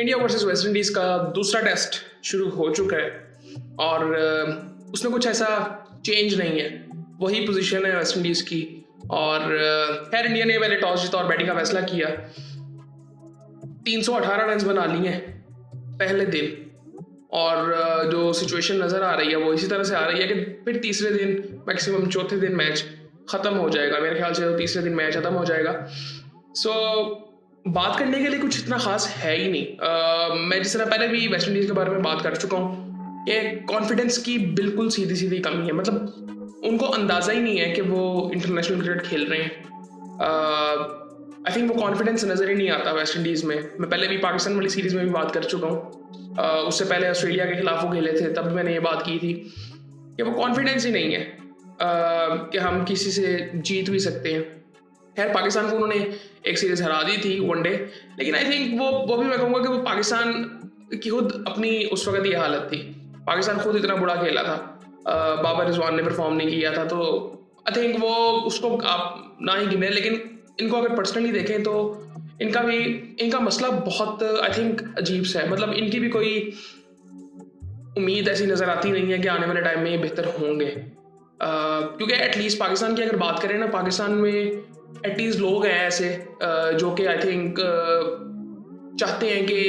India versus West Indies का दूसरा test शुरू हो चुका है और उसमें कुछ ऐसा चेंज नहीं है, वही पोजीशन है वेस्ट इंडीज़ की। और खैर इंडिया ने पहले टॉस जीता और बैटिंग का फैसला किया। 318 रन बना लिए पहले दिन और जो सिचुएशन नज़र आ रही है वो इसी तरह से आ रही है कि फिर तीसरे दिन मैक्सिमम चौथे दिन मैच ख़त्म हो जाएगा। मेरे ख्याल से तो तीसरे दिन मैच ख़त्म हो जाएगा। सो बात करने के लिए कुछ इतना खास है ही नहीं। मैं जिस तरह पहले भी वेस्ट इंडीज़ के बारे में बात कर चुका हूँ कि कॉन्फिडेंस की बिल्कुल सीधी सीधी कमी है। मतलब उनको अंदाज़ा ही नहीं है कि वो इंटरनेशनल क्रिकेट खेल रहे हैं। आई थिंक वो कॉन्फिडेंस नज़र ही नहीं आता वेस्ट इंडीज़ में। मैं पहले भी पाकिस्तान वाली सीरीज़ में भी बात कर चुका हूँ। उससे पहले ऑस्ट्रेलिया के खिलाफ वो खेले थे, तब मैंने ये बात की थी कि वो कॉन्फिडेंस ही नहीं है कि हम किसी से जीत भी सकते हैं। खैर पाकिस्तान को उन्होंने एक सीरीज़ हरा दी थी वनडे, लेकिन आई थिंक वो भी मैं कहूँगा कि वो पाकिस्तान की खुद अपनी उस वक्त ये हालत थी। पाकिस्तान खुद इतना बुरा खेला था, बाबर रिजवान ने परफॉर्म नहीं किया था, तो आई थिंक वो उसको आप ना ही गिने। लेकिन इनको अगर पर्सनली देखें तो इनका मसला बहुत आई थिंक अजीब सा है। मतलब इनकी भी कोई उम्मीद ऐसी नज़र आती नहीं है कि आने वाले टाइम में ये बेहतर होंगे। क्योंकि एटलीस्ट पाकिस्तान की अगर बात करें ना, पाकिस्तान में एटलीस्ट लोग हैं ऐसे जो कि आई थिंक चाहते हैं कि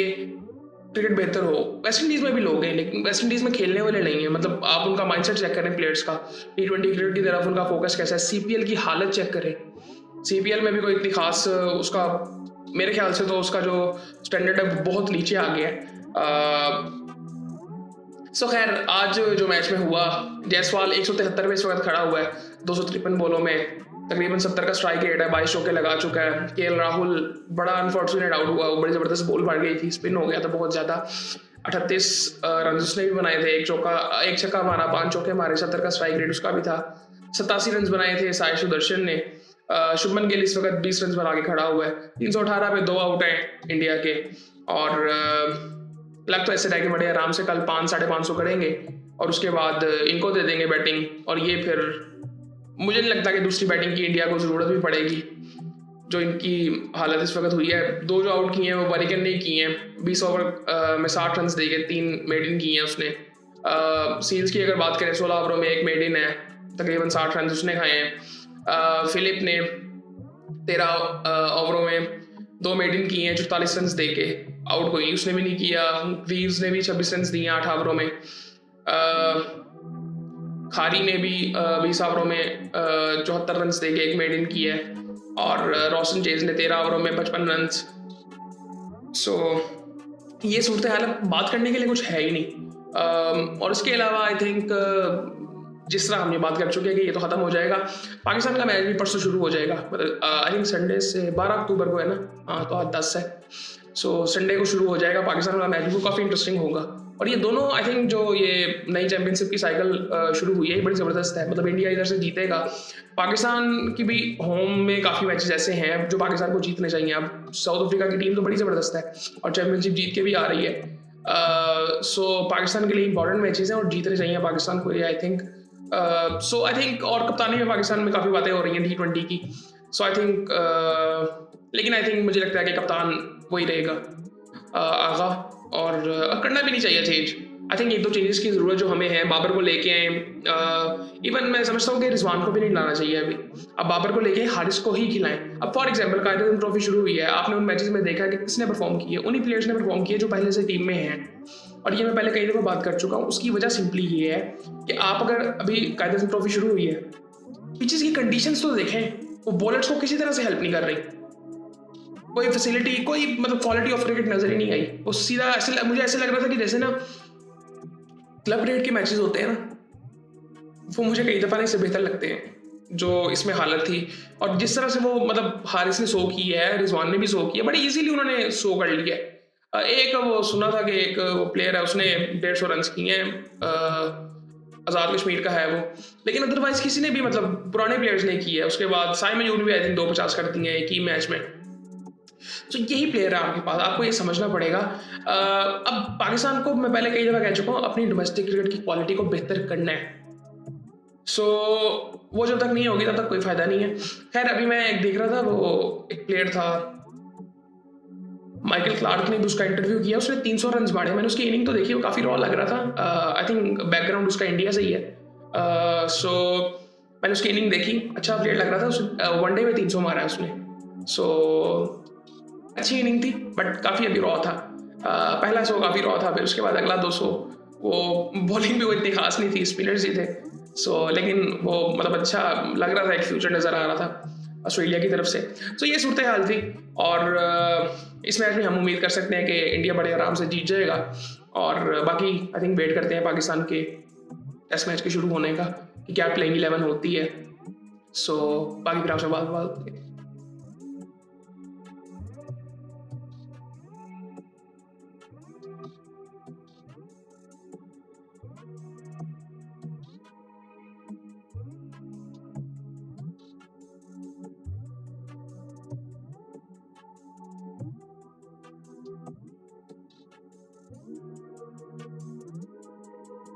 क्रिकेट बेहतर हो। वेस्ट इंडीज़ में भी लोग हैं, लेकिन वेस्ट इंडीज़ में खेलने वाले नहीं है। मतलब आप उनका माइंडसेट चेक करें प्लेयर्स का, T20 क्रिकेट की तरफ उनका फोकस कैसा है। CPL की हालत चेक करें, CPL में भी कोई इतनी खास उसका मेरे ख्याल से तो उसका जो स्टैंडर्ड है बहुत नीचे आ गया है। सो खैर आज जो मैच में हुआ, जायसवाल 173वें इस वक्त खड़ा हुआ है 253 बॉलों में, तकरीबन 70 का स्ट्राइक रेट है, 22 चौके लगा चुका है। KL राहुल बड़ा अनफॉर्चुनेट आउट हुआ, बड़ी ज़बरदस्त बॉल पड़ गई थी, स्पिन हो गया था बहुत ज़्यादा। 38 रन उसने भी बनाए थे, एक छक्का मारा, 5 चौके मारे, 70 का स्ट्राइक रेट उसका भी था। 87 रन बनाए थे साई सुदर्शन ने। शुभमन गिल इस वक्त 20 रन बना के खड़ा हुआ है। 318 पे 2 आउट हैं इंडिया के और लग तो ऐसे रह कि बड़े आराम से कल 500-550 करेंगे और उसके बाद इनको दे देंगे बैटिंग। और ये फिर मुझे नहीं लगता कि दूसरी बैटिंग की इंडिया को ज़रूरत भी पड़ेगी। जो इनकी हालत इस वक्त हुई है, 2 जो आउट किए हैं वो वारिकन ने किए हैं। 20 ओवर में 60 रन दे के 3 मेडिन किए हैं उसने। सील्स की अगर बात करें 16 ओवरों में 1 मेडिन है, तकरीबन 60 रन उसने खाए हैं। फिलिप ने 13 ओवरों में 2 मेडिन किए हैं, 44 रन दे के आउट कोई उसने भी नहीं किया। रीव्स ने भी 26 रन दिए 8 ओवरों में। खारी ने भी 20 ओवरों में 74 रन दे के 1 मेडिन किया है और रोशन चेज ने 13 ओवरों में 55 रन। सो ये सूरत हाल बात करने के लिए कुछ है ही नहीं। और इसके अलावा आई थिंक जिस तरह हमने बात कर चुके हैं कि ये तो ख़त्म हो जाएगा। पाकिस्तान का मैच भी परसों शुरू हो जाएगा, मतलब आई थिंक संडे से 12 अक्टूबर को है ना। हाँ तो आज 10 है। सो संडे को शुरू हो जाएगा पाकिस्तान वाला मैच, भी काफ़ी इंटरेस्टिंग होगा। और ये दोनों आई थिंक जो ये नई चैंपियनशिप की साइकिल शुरू हुई है ये बड़ी ज़बरदस्त है। मतलब इंडिया इधर से जीतेगा, पाकिस्तान की भी होम में काफ़ी मैचेस ऐसे हैं जो पाकिस्तान को जीतने चाहिए। अब साउथ अफ्रीका की टीम तो बड़ी ज़बरदस्त है और चैंपियनशिप जीत के भी आ रही है। सो पाकिस्तान के लिए इंपॉर्टेंट मैचेस हैं और जीतने चाहिए पाकिस्तान को ये I think. So I think और कप्तानी में पाकिस्तान में काफ़ी बातें हो रही हैं T20 की। सो आई थिंक लेकिन आई थिंक मुझे लगता है कि कप्तान वही रहेगा आगा, और करना भी नहीं चाहिए चेंज। आई थिंक 1-2 चेंजेस की ज़रूरत जो हमें है। बाबर को लेके आए, इवन मैं समझता हूँ कि रिजवान को भी नहीं लाना चाहिए अभी। अब बाबर को लेके हारिस को ही खिलाएं। अब फॉर एग्जांपल कायदे ट्रॉफी शुरू हुई है, आपने उन मैचेस में देखा कि किसने परफॉर्म किए, उन्हीं प्लेयर्स ने परफॉर्म किए जो पहले से टीम में हैं। और ये मैं पहले कई दफ़ा बात कर चुका हूँ। उसकी वजह सिंपली ये है कि आप अगर अभी कायदे ट्रॉफी शुरू हुई है, पिचेस की कंडीशंस तो देखें, वो बॉलर्स को किसी तरह से हेल्प नहीं कर रही। कोई फैसिलिटी, कोई मतलब क्वालिटी ऑफ क्रिकेट नजर ही नहीं आई। वो सीधा ऐसे मुझे ऐसे लग रहा था कि जैसे ना क्लब रेट के मैचेस होते हैं ना, वो मुझे कई दफ़ा इससे बेहतर लगते हैं जो इसमें हालत थी। और जिस तरह से वो मतलब हारिस ने शो की है, रिजवान ने भी शो किया, बड़ी इजीली उन्होंने शो कर लिया है। एक वो सुना था कि एक वो प्लेयर है उसने 150 रन किए हैं, आज़ाद कश्मीर का है वो, लेकिन अदरवाइज किसी ने भी मतलब पुराने प्लेयर्स ने किया है। उसके बाद साई मयूर भी आई थिंक 250 कर दिए हैं एक ही मैच में। तो यही प्लेयर है आपके पास, आपको ये समझना पड़ेगा। अब पाकिस्तान को मैं पहले कई दफ़ा कह चुका हूँ अपनी डोमेस्टिक क्रिकेट की क्वालिटी को बेहतर करना है। सो वो जब तक नहीं होगी तब तक कोई फ़ायदा नहीं है। खैर अभी मैं एक देख रहा था, वो एक प्लेयर था माइकल क्लार्क ने भी उसका इंटरव्यू किया, उसने 300 रन मारे। मैंने उसकी इनिंग तो देखी, वो काफ़ी रॉ लग रहा था। आई थिंक बैकग्राउंड उसका इंडिया से ही है। सो मैंने उसकी इनिंग देखी, अच्छा प्लेयर लग रहा था। उसने वनडे में 300 मारा है उसने। सो अच्छी इनिंग थी, बट काफ़ी अभी रॉ था। पहला 100 काफ़ी रॉ था, फिर उसके बाद अगला 200 वो बॉलिंग भी वो इतनी खास नहीं थी, स्पिनर्स ही थे। लेकिन वो मतलब अच्छा लग रहा था, एक फ्यूचर नज़र आ रहा था ऑस्ट्रेलिया की तरफ से। ये सूरत हाल थी। और इस मैच में हम उम्मीद कर सकते हैं कि इंडिया बड़े आराम से जीत जाएगा। और बाकी आई थिंक वेट करते हैं पाकिस्तान के टेस्ट मैच के शुरू होने का कि क्या प्लेइंग 11 होती है। बाकी फिर आपसे बात